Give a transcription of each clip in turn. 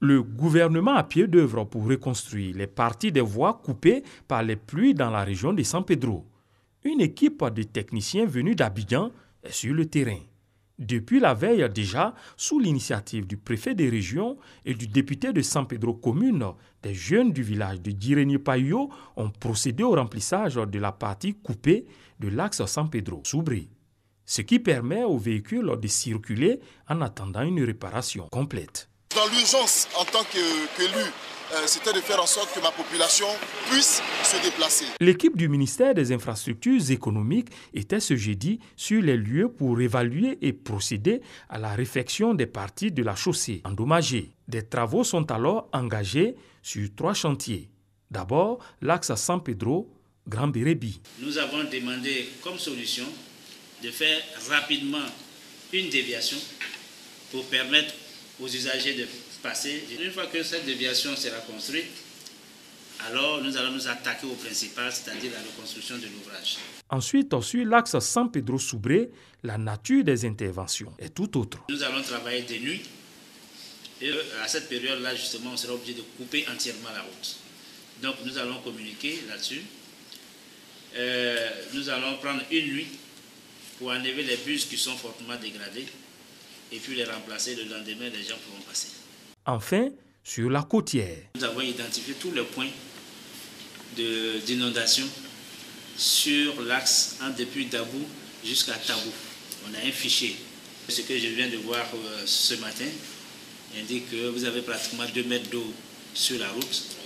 Le gouvernement a pied d'œuvre pour reconstruire les parties des voies coupées par les pluies dans la région de San Pedro. Une équipe de techniciens venus d'Abidjan est sur le terrain. Depuis la veille déjà, sous l'initiative du préfet des régions et du député de San Pedro commune, des jeunes du village de Djiréni-Payo ont procédé au remplissage de la partie coupée de l'axe San Pedro-Soubré, ce qui permet aux véhicules de circuler en attendant une réparation complète. Dans l'urgence, en tant qu'élu, c'était de faire en sorte que ma population puisse se déplacer. L'équipe du ministère des Infrastructures économiques était ce jeudi sur les lieux pour évaluer et procéder à la réfection des parties de la chaussée endommagées. Des travaux sont alors engagés sur 3 chantiers. D'abord, l'axe San Pedro-Grand Bérébi. Nous avons demandé comme solution de faire rapidement une déviation pour permettre aux usagers de passer. Une fois que cette déviation sera construite, alors nous allons nous attaquer au principal, c'est-à-dire la reconstruction de l'ouvrage. Ensuite, sur l'axe San Pedro-Soubré, la nature des interventions est tout autre. Nous allons travailler de nuit et à cette période-là, justement, on sera obligé de couper entièrement la route. Donc nous allons communiquer là-dessus. Nous allons prendre une nuit pour enlever les bus qui sont fortement dégradés et puis les remplacer. Le lendemain, les gens pourront passer. Enfin, sur la côtière. Nous avons identifié tous les points d'inondation sur l'axe depuis Dabou jusqu'à Tabou. On a un fichier. Ce que je viens de voir ce matin indique que vous avez pratiquement 2 mètres d'eau sur la route.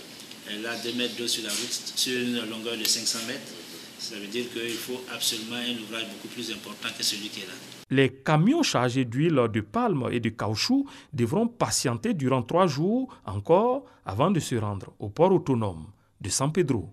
Et là, 2 mètres d'eau sur la route, sur une longueur de 500 mètres. Ça veut dire qu'il faut absolument un ouvrage beaucoup plus important que celui qui est là. Les camions chargés d'huile de palme et de caoutchouc devront patienter durant 3 jours encore avant de se rendre au port autonome de San Pedro.